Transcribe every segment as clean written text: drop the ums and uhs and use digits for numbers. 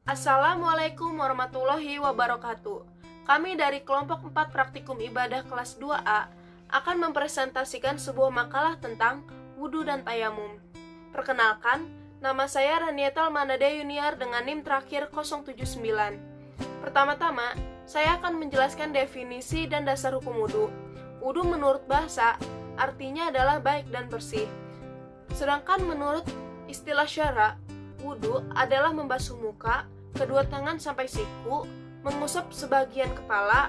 Assalamualaikum warahmatullahi wabarakatuh. Kami dari kelompok 4 praktikum ibadah kelas 2A akan mempresentasikan sebuah makalah tentang wudhu dan tayamum. Perkenalkan, nama saya Ranieta Almanada Yuniar dengan NIM terakhir 079. Pertama-tama, saya akan menjelaskan definisi dan dasar hukum wudhu. Wudhu menurut bahasa, artinya adalah baik dan bersih. Sedangkan menurut istilah syara, wudhu adalah membasuh muka, kedua tangan sampai siku, mengusap sebagian kepala,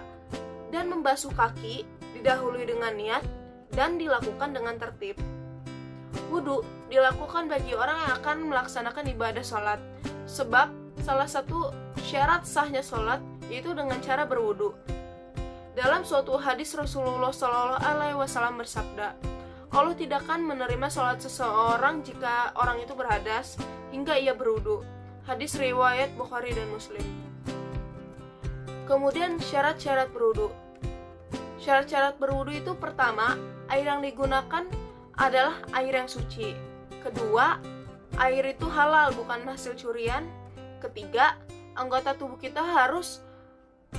dan membasuh kaki, didahului dengan niat, dan dilakukan dengan tertib. Wudhu dilakukan bagi orang yang akan melaksanakan ibadah sholat, sebab salah satu syarat sahnya sholat yaitu dengan cara berwudhu. Dalam suatu hadis Rasulullah SAW bersabda, Allah tidak akan menerima sholat seseorang jika orang itu berhadas hingga ia berwudhu. Hadis riwayat Bukhari dan Muslim. Kemudian syarat-syarat berwudhu. Syarat-syarat berwudhu itu pertama, air yang digunakan adalah air yang suci. Kedua, air itu halal bukan hasil curian. Ketiga, anggota tubuh kita harus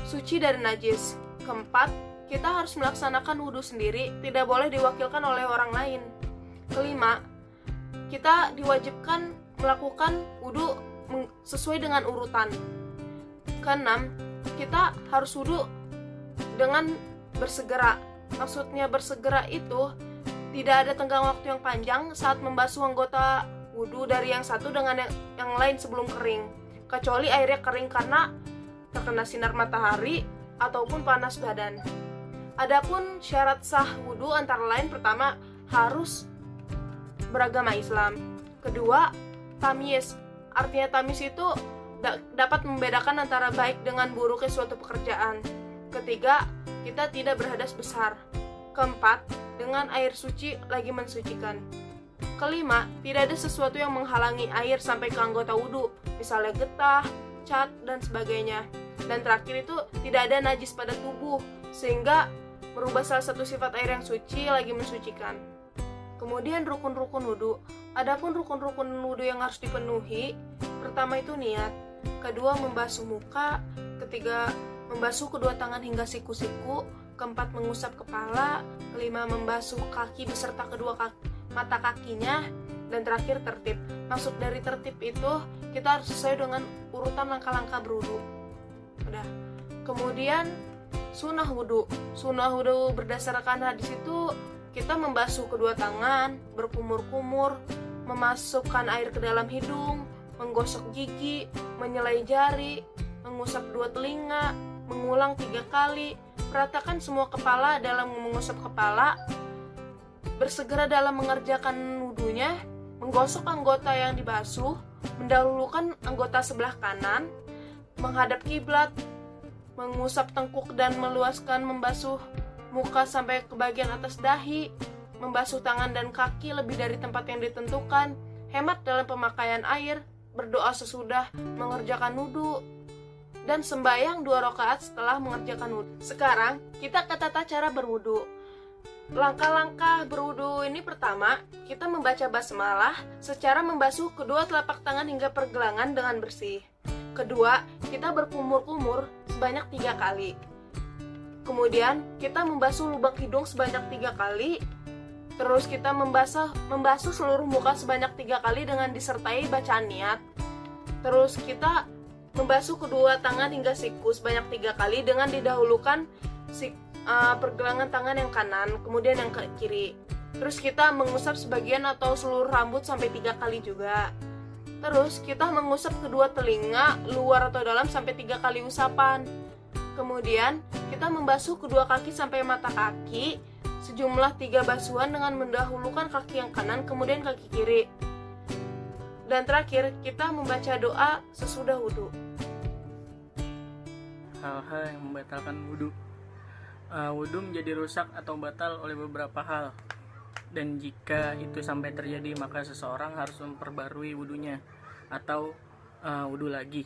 suci dari najis. Keempat, kita harus melaksanakan wudhu sendiri, tidak boleh diwakilkan oleh orang lain. Kelima, kita diwajibkan melakukan wudhu sesuai dengan urutan. Keenam, kita harus wudhu dengan bersegera. Maksudnya bersegera itu tidak ada tenggang waktu yang panjang saat membasuh anggota wudhu dari yang satu dengan yang lain sebelum kering, kecuali airnya kering karena terkena sinar matahari ataupun panas badan. Adapun syarat sah wudhu antara lain, pertama harus beragama Islam. Kedua, tamyiz. Artinya tamyiz itu dapat membedakan antara baik dengan buruknya suatu pekerjaan. Ketiga, kita tidak berhadas besar. Keempat, dengan air suci lagi mensucikan. Kelima, tidak ada sesuatu yang menghalangi air sampai ke anggota wudhu, misalnya getah, cat, dan sebagainya. Dan terakhir itu tidak ada najis pada tubuh, sehingga merubah salah satu sifat air yang suci lagi mensucikan. Kemudian rukun-rukun wudhu. Adapun rukun-rukun wudhu yang harus dipenuhi, pertama itu niat, kedua membasuh muka, ketiga membasuh kedua tangan hingga siku-siku, keempat mengusap kepala, kelima membasuh kaki beserta kedua mata kakinya, dan terakhir tertib. Maksud dari tertib itu kita harus sesuai dengan urutan langkah-langkah berwudhu. Udah. Kemudian sunnah wudhu. Sunnah wudhu berdasarkan hadis itu kita membasuh kedua tangan, berkumur-kumur, memasukkan air ke dalam hidung, menggosok gigi, menyelai jari, mengusap dua telinga, mengulang 3 kali, meratakan semua kepala dalam mengusap kepala, bersegera dalam mengerjakan wudhunya, menggosok anggota yang dibasuh, mendahulukan anggota sebelah kanan, menghadap kiblat, mengusap tengkuk dan meluaskan membasuh muka sampai ke bagian atas dahi, membasuh tangan dan kaki lebih dari tempat yang ditentukan, hemat dalam pemakaian air, berdoa sesudah mengerjakan wudhu, dan sembahyang 2 rakaat setelah mengerjakan wudhu. Sekarang kita ke tata cara berwudhu. Langkah-langkah berwudhu ini, pertama, kita membaca basmalah secara membasuh kedua telapak tangan hingga pergelangan dengan bersih. Kedua, kita berkumur-kumur sebanyak 3 kali. Kemudian kita membasuh lubang hidung sebanyak 3 kali. Terus kita membasuh seluruh muka sebanyak 3 kali dengan disertai bacaan niat. Terus kita membasuh kedua tangan hingga siku sebanyak 3 kali dengan didahulukan pergelangan tangan yang kanan, kemudian yang ke kiri. Terus kita mengusap sebagian atau seluruh rambut sampai 3 kali juga. Terus kita mengusap kedua telinga, luar atau dalam, sampai 3 kali usapan. Kemudian kita membasuh kedua kaki sampai mata kaki sejumlah 3 basuhan dengan mendahulukan kaki yang kanan, kemudian kaki kiri. Dan terakhir kita membaca doa sesudah wudhu. Hal-hal yang membatalkan wudhu. Wudhu menjadi rusak atau batal oleh beberapa hal, dan jika itu sampai terjadi maka seseorang harus memperbarui wudhunya atau wudhu lagi.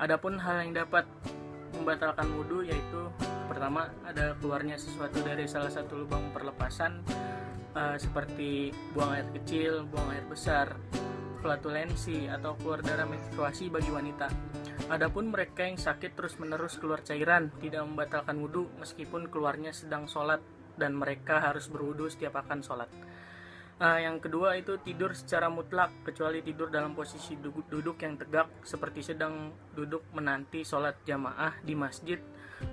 Adapun hal yang dapat membatalkan wudhu yaitu pertama, ada keluarnya sesuatu dari salah satu lubang perlepasan, seperti buang air kecil, buang air besar, flatulensi atau keluar darah menstruasi bagi wanita. Adapun mereka yang sakit terus-menerus keluar cairan tidak membatalkan wudhu meskipun keluarnya sedang sholat, dan mereka harus berwudhu setiap akan sholat. Yang kedua itu tidur secara mutlak kecuali tidur dalam posisi duduk yang tegak seperti sedang duduk menanti sholat jamaah di masjid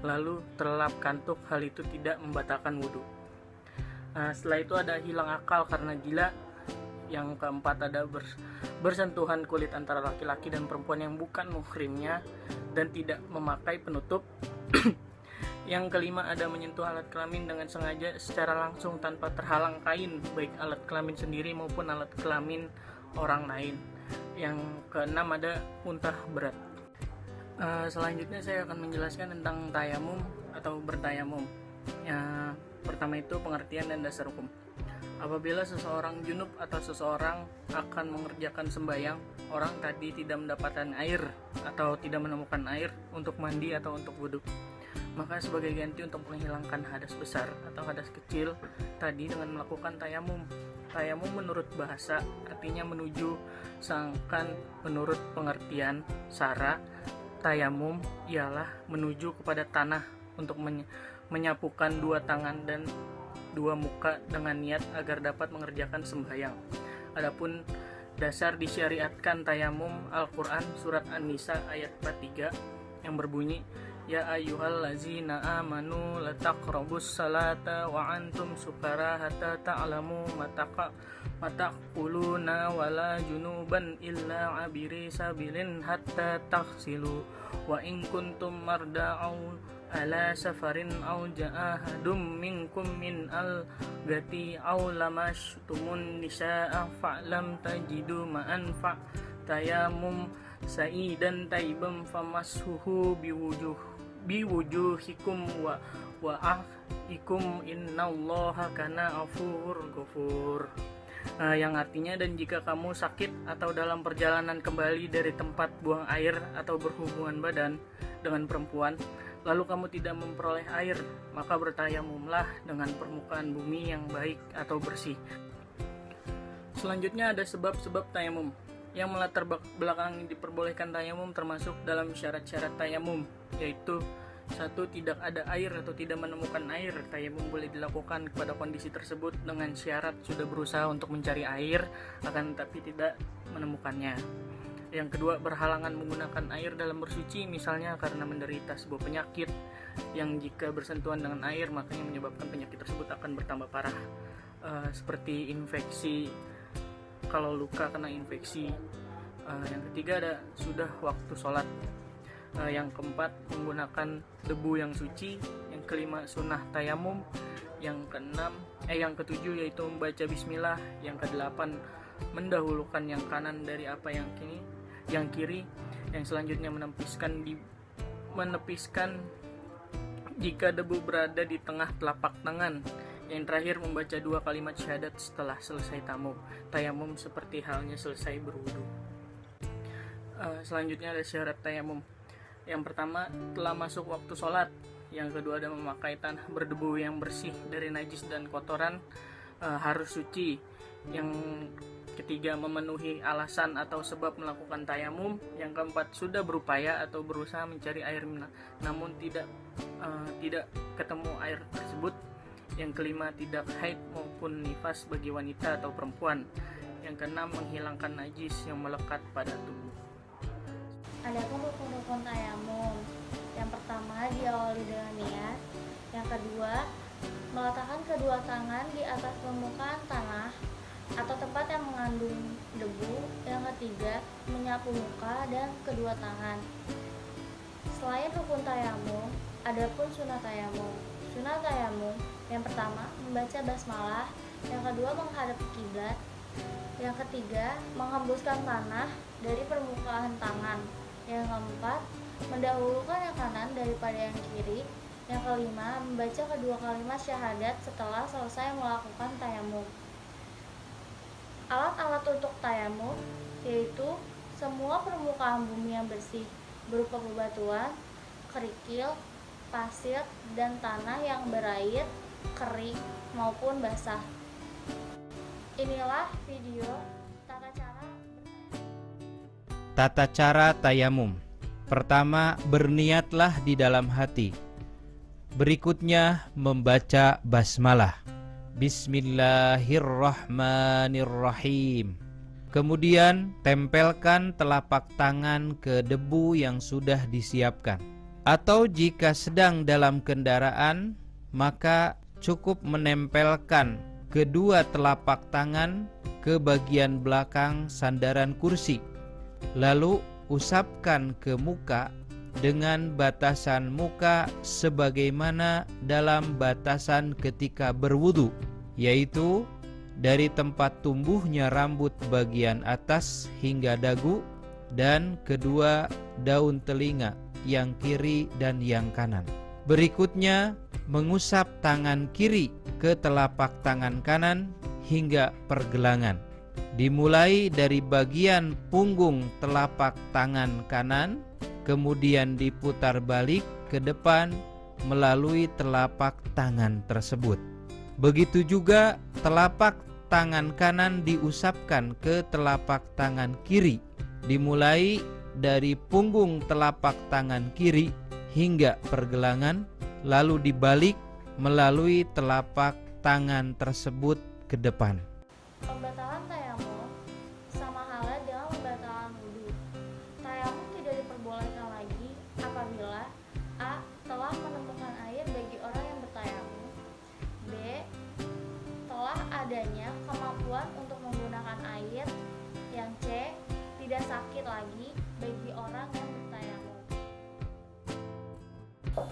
lalu terlelap kantuk. Hal itu tidak membatalkan wudhu. Setelah itu ada hilang akal karena gila. Yang keempat ada bersentuhan kulit antara laki-laki dan perempuan yang bukan muhrimnya dan tidak memakai penutup. Yang kelima ada menyentuh alat kelamin dengan sengaja secara langsung tanpa terhalang kain, baik alat kelamin sendiri maupun alat kelamin orang lain. Yang keenam ada muntah berat. Selanjutnya saya akan menjelaskan tentang tayamum atau bertayamum. Pertama itu pengertian dan dasar hukum. Apabila seseorang junub atau seseorang akan mengerjakan sembahyang, orang tadi tidak mendapatkan air atau tidak menemukan air untuk mandi atau untuk wudhu, maka sebagai ganti untuk menghilangkan hadas besar atau hadas kecil tadi dengan melakukan tayamum. Tayamum menurut bahasa artinya menuju, sedangkan menurut pengertian syara tayamum ialah menuju kepada tanah untuk menyapukan dua tangan dan dua muka dengan niat agar dapat mengerjakan sembahyang. Adapun dasar disyariatkan tayamum Al-Quran surat An-Nisa ayat 43 yang berbunyi, Ya ayyuhallazina amanu lataqrabus salata wa antum sukara hatta ta'lamu mataquluna wala junuban illa abiri sabilin hatta taghsilu wa in kuntum marda'u ala safarin aw ja'ahadum minkum min al-gati aw lamashtumun nisa'a fa'lam tajidu ma'an tayamum sa'idan taibam famashuhu biwujuhikum wa ah'ikum innallaha kana ghafurur ghafur. Yang artinya, dan jika kamu sakit atau dalam perjalanan kembali dari tempat buang air atau berhubungan badan dengan perempuan, lalu kamu tidak memperoleh air, maka bertayamumlah dengan permukaan bumi yang baik atau bersih. Selanjutnya ada sebab-sebab tayamum. Yang melatar belakangi diperbolehkan tayamum termasuk dalam syarat-syarat tayamum, yaitu 1. Tidak ada air atau tidak menemukan air. Tayamum boleh dilakukan kepada kondisi tersebut dengan syarat sudah berusaha untuk mencari air akan tetapi tidak menemukannya. Yang kedua, berhalangan menggunakan air dalam bersuci, misalnya karena menderita sebuah penyakit yang jika bersentuhan dengan air makanya menyebabkan penyakit tersebut akan bertambah parah, seperti infeksi, kalau luka kena infeksi. Yang ketiga ada sudah waktu sholat. Yang keempat, menggunakan debu yang suci. Yang kelima, sunnah tayamum. Yang ketujuh yaitu membaca bismillah. Yang kedelapan, mendahulukan yang kanan dari apa yang kiri. Yang selanjutnya menepiskan jika debu berada di tengah telapak tangan. Yang terakhir, membaca 2 kalimat syahadat setelah selesai tayamum seperti halnya selesai berwudu. Selanjutnya ada syarat tayamum. Yang pertama, telah masuk waktu sholat. Yang kedua, ada memakai tanah berdebu yang bersih dari najis dan kotoran, harus suci. Yang ketiga, memenuhi alasan atau sebab melakukan tayamum. Yang keempat, sudah berupaya atau berusaha mencari air namun tidak ketemu air tersebut. Yang kelima, tidak haid maupun nifas bagi wanita atau perempuan. Yang keenam, menghilangkan najis yang melekat pada tubuh. Adapun rukun-rukun tayamum, yang pertama diawali dengan niat. Yang kedua, meletakkan kedua tangan di atas permukaan tanah atau tempat yang mengandung debu. Yang ketiga, menyapu muka dan kedua tangan. Selain rukun tayamum, adapun sunnah tayamum. Sunnah tayamum, yang pertama, membaca basmalah. Yang kedua, menghadap kiblat. Yang ketiga, menghembuskan tanah dari permukaan tangan. Yang keempat, mendahulukan yang kanan daripada yang kiri. Yang kelima, membaca kedua kalimat syahadat setelah selesai melakukan tayamum. Alat-alat untuk tayamum yaitu semua permukaan bumi yang bersih berupa bebatuan, kerikil, pasir, dan tanah yang berair, kering maupun basah. Inilah video tata cara bertayamum. Tata cara tayamum. Pertama, berniatlah di dalam hati. Berikutnya, membaca basmalah. Bismillahirrahmanirrahim. Kemudian, tempelkan telapak tangan ke debu yang sudah disiapkan. Atau jika sedang dalam kendaraan, maka cukup menempelkan kedua telapak tangan ke bagian belakang sandaran kursi. Lalu usapkan ke muka dengan batasan muka sebagaimana dalam batasan ketika berwudu, yaitu dari tempat tumbuhnya rambut bagian atas hingga dagu dan kedua daun telinga yang kiri dan yang kanan. Berikutnya, mengusap tangan kiri ke telapak tangan kanan hingga pergelangan. Dimulai dari bagian punggung telapak tangan kanan, kemudian diputar balik ke depan melalui telapak tangan tersebut. Begitu juga telapak tangan kanan diusapkan ke telapak tangan kiri, dimulai dari punggung telapak tangan kiri hingga pergelangan, lalu dibalik melalui telapak tangan tersebut ke depan. Pembatalan tayamum sama halnya dengan pembatalan wudhu. Tayamum tidak diperbolehkan lagi apabila A. telah menemukan air bagi orang yang bertayamum, B. telah adanya kemampuan untuk menggunakan air, yang C. tidak sakit lagi bagi orang yang bertayamum.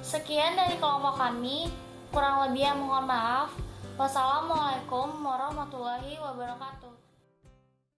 Sekian dari kelompok kami, kurang lebih mohon maaf. Wassalamualaikum warahmatullahi wabarakatuh.